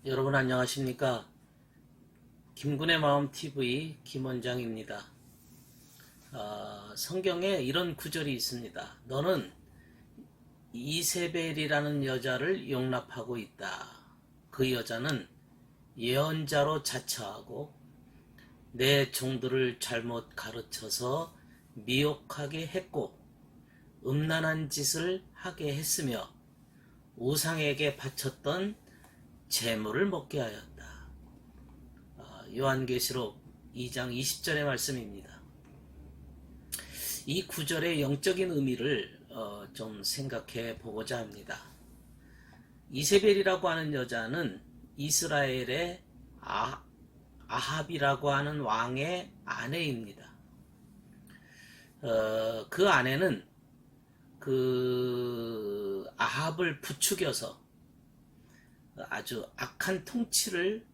여러분 안녕하십니까? 김군의 마음 TV 김원장입니다. 성경에 이런 구절이 있습니다. 너는 이세벨이라는 여자를 용납하고 있다. 그 여자는 예언자로 자처하고 내 종들을 잘못 가르쳐서 미혹하게 했고 음란한 짓을 하게 했으며 우상에게 바쳤던 재물을 먹게 하였다. 요한계시록 2장 20절의 말씀입니다. 이 구절의 영적인 의미를 좀 생각해 보고자 합니다. 이세벨이라고 하는 여자는 이스라엘의 아합이라고 하는 왕의 아내입니다. 그 아내는 그 아합을 부추겨서 아주 악한 통치를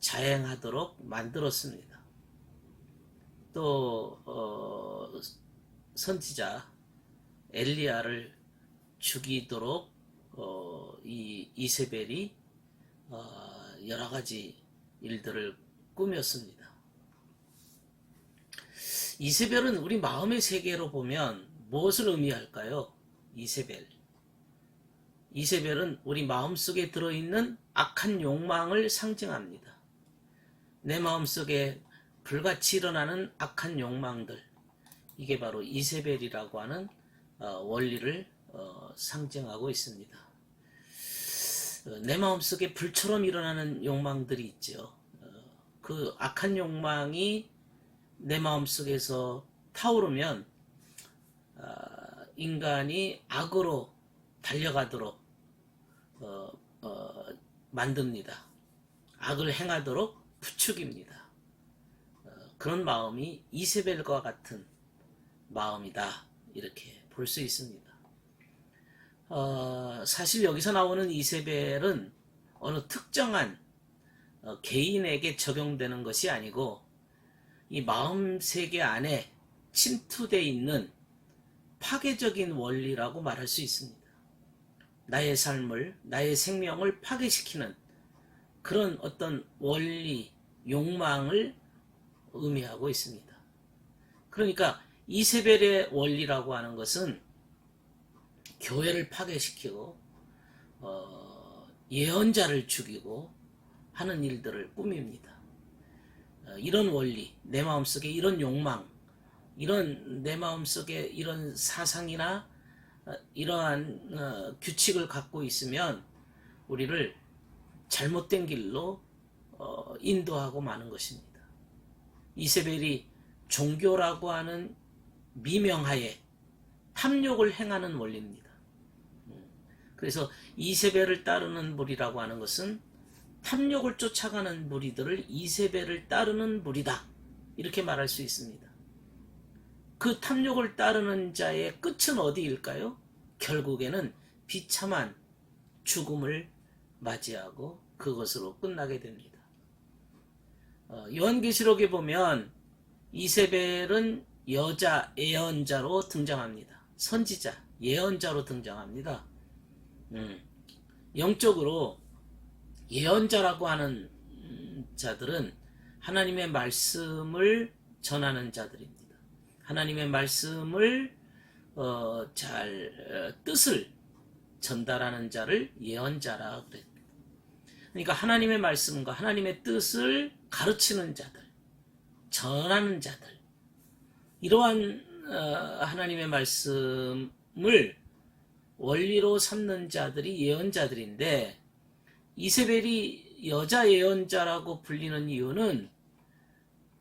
자행하도록 만들었습니다. 또 선지자 엘리야를 죽이도록 이 이세벨이 여러 가지 일들을 꾸몄습니다. 이세벨은 우리 마음의 세계로 보면 무엇을 의미할까요? 이세벨은 우리 마음속에 들어있는 악한 욕망을 상징합니다. 내 마음속에 불같이 일어나는 악한 욕망들, 이게 바로 이세벨이라고 하는 원리를 상징하고 있습니다. 내 마음속에 불처럼 일어나는 욕망들이 있죠. 그 악한 욕망이 내 마음속에서 타오르면 인간이 악으로 달려가도록 만듭니다. 악을 행하도록 부추깁니다. 그런 마음이 이세벨과 같은 마음이다, 이렇게 볼 수 있습니다. 사실 여기서 나오는 이세벨은 어느 특정한 개인에게 적용되는 것이 아니고 이 마음 세계 안에 침투되어 있는 파괴적인 원리라고 말할 수 있습니다. 나의 삶을, 나의 생명을 파괴시키는 그런 어떤 원리, 욕망을 의미하고 있습니다. 그러니까 이세벨의 원리라고 하는 것은 교회를 파괴시키고 예언자를 죽이고 하는 일들을 꾸밉니다. 이런 원리, 내 마음속에 이런 욕망, 이런 내 마음속에 이런 사상이나 이러한 규칙을 갖고 있으면 우리를 잘못된 길로 인도하고 마는 것입니다. 이세벨이 종교라고 하는 미명하에 탐욕을 행하는 원리입니다. 그래서 이세벨을 따르는 무리라고 하는 것은 탐욕을 쫓아가는 무리들을 이세벨을 따르는 무리다, 이렇게 말할 수 있습니다. 그 탐욕을 따르는 자의 끝은 어디일까요? 결국에는 비참한 죽음을 맞이하고 그것으로 끝나게 됩니다. 요한계시록에 보면 이세벨은 여자 예언자로 등장합니다. 선지자, 예언자로 등장합니다. 영적으로 예언자라고 하는 자들은 하나님의 말씀을 전하는 자들입니다. 하나님의 말씀을 뜻을 전달하는 자를 예언자라 그랬습니다. 그러니까 하나님의 말씀과 하나님의 뜻을 가르치는 자들, 전하는 자들, 이러한 하나님의 말씀을 원리로 삼는 자들이 예언자들인데, 이세벨이 여자 예언자라고 불리는 이유는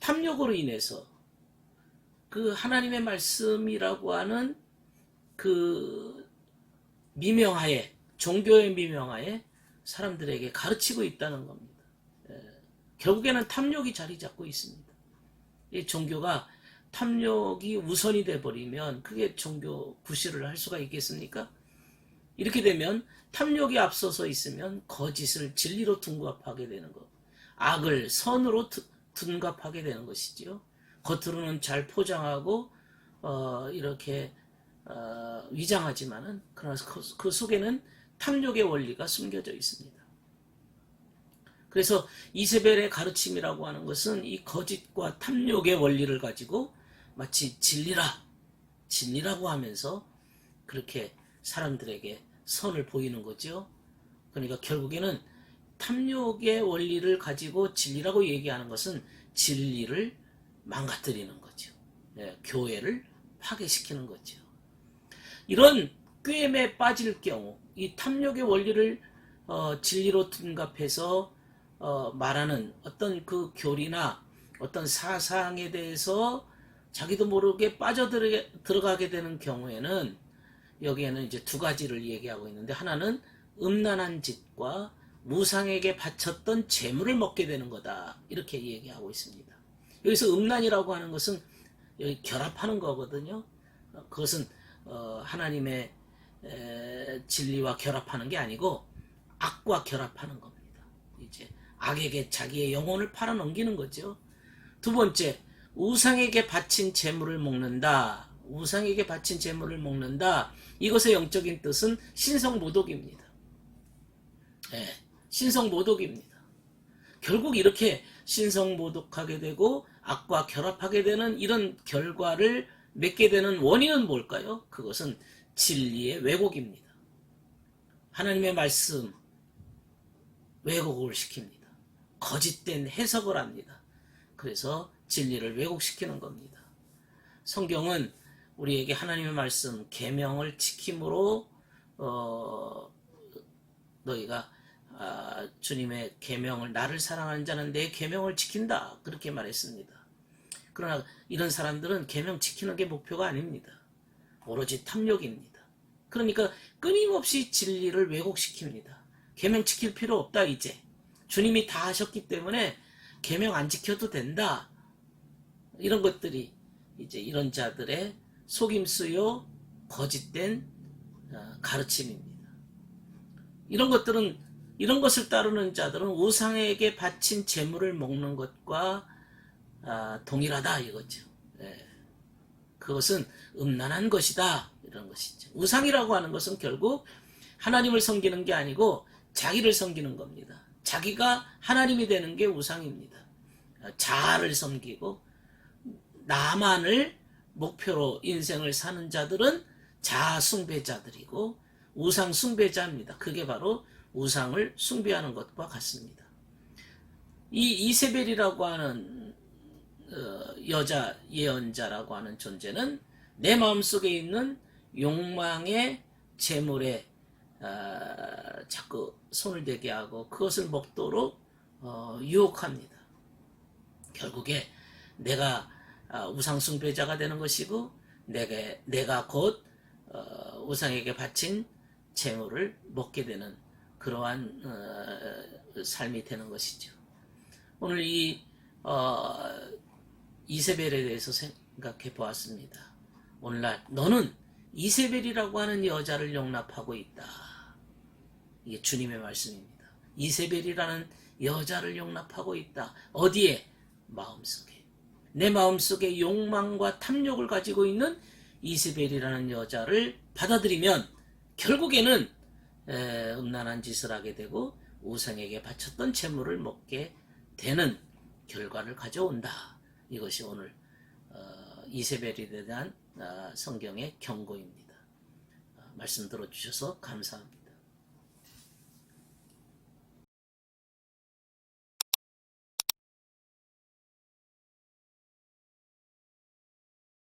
탐욕으로 인해서 그 하나님의 말씀이라고 하는 그 미명하에, 종교의 미명하에 사람들에게 가르치고 있다는 겁니다. 결국에는 탐욕이 자리 잡고 있습니다. 이 종교가 탐욕이 우선이 돼버리면 그게 종교 구실을 할 수가 있겠습니까? 이렇게 되면 탐욕이 앞서서 있으면 거짓을 진리로 둔갑하게 되는 것, 악을 선으로 둔갑하게 되는 것이지요. 겉으로는 잘 포장하고 이렇게 위장하지만은 그러나 그 속에는 탐욕의 원리가 숨겨져 있습니다. 그래서 이세벨의 가르침이라고 하는 것은 이 거짓과 탐욕의 원리를 가지고 마치 진리라고 하면서 그렇게 사람들에게 선을 보이는 거죠. 그러니까 결국에는 탐욕의 원리를 가지고 진리라고 얘기하는 것은 진리를 망가뜨리는 거죠. 예, 교회를 파괴시키는 거죠. 이런 꾀임에 빠질 경우 이 탐욕의 원리를 진리로 둔갑해서 말하는 어떤 그 교리나 어떤 사상에 대해서 자기도 모르게 빠져들어가게 되는 경우에는 여기에는 이제 두 가지를 얘기하고 있는데, 하나는 음란한 짓과 무상에게 바쳤던 재물을 먹게 되는 거다, 이렇게 얘기하고 있습니다. 여기서 음란이라고 하는 것은 여기 결합하는 거거든요. 그것은 하나님의 진리와 결합하는 게 아니고 악과 결합하는 겁니다. 이제 악에게 자기의 영혼을 팔아넘기는 거죠. 두 번째, 우상에게 바친 재물을 먹는다. 우상에게 바친 재물을 먹는다. 이것의 영적인 뜻은 신성모독입니다. 네, 신성모독입니다. 결국 이렇게 신성모독하게 되고 악과 결합하게 되는 이런 결과를 맺게 되는 원인은 뭘까요? 그것은 진리의 왜곡입니다. 하나님의 말씀 왜곡을 시킵니다. 거짓된 해석을 합니다. 그래서 진리를 왜곡시키는 겁니다. 성경은 우리에게 하나님의 말씀 계명을 지킴으로 너희가 주님의 계명을, 나를 사랑하는 자는 내 계명을 지킨다, 그렇게 말했습니다. 그러나 이런 사람들은 계명 지키는 게 목표가 아닙니다. 오로지 탐욕입니다. 그러니까 끊임없이 진리를 왜곡시킵니다. 계명 지킬 필요 없다, 이제 주님이 다 하셨기 때문에 계명 안 지켜도 된다, 이런 것들이 이제 이런 자들의 속임수요 거짓된 가르침입니다. 이런 것을 따르는 자들은 우상에게 바친 재물을 먹는 것과 동일하다, 이거죠. 예. 그것은 음란한 것이다, 이런 것이죠. 우상이라고 하는 것은 결국 하나님을 섬기는 게 아니고 자기를 섬기는 겁니다. 자기가 하나님이 되는 게 우상입니다. 자아를 섬기고 나만을 목표로 인생을 사는 자들은 자아 숭배자들이고 우상 숭배자입니다. 그게 바로 우상을 숭배하는 것과 같습니다. 이 이세벨이라고 하는 여자 예언자라고 하는 존재는 내 마음속에 있는 욕망의 재물에 자꾸 손을 대게 하고 그것을 먹도록 유혹합니다. 결국에 내가 우상 숭배자가 되는 것이고 내가 곧 우상에게 바친 재물을 먹게 되는 그러한 삶이 되는 것이죠. 오늘 이 이세벨에 대해서 생각해 보았습니다. 오늘날 너는 이세벨이라고 하는 여자를 용납하고 있다. 이게 주님의 말씀입니다. 이세벨이라는 여자를 용납하고 있다. 어디에? 마음속에. 내 마음속에 욕망과 탐욕을 가지고 있는 이세벨이라는 여자를 받아들이면 결국에는 음란한 짓을 하게 되고 우상에게 바쳤던 재물을 먹게 되는 결과를 가져온다. 이것이 오늘 이세벨에 대한 성경의 경고입니다. 말씀 들어주셔서 감사합니다.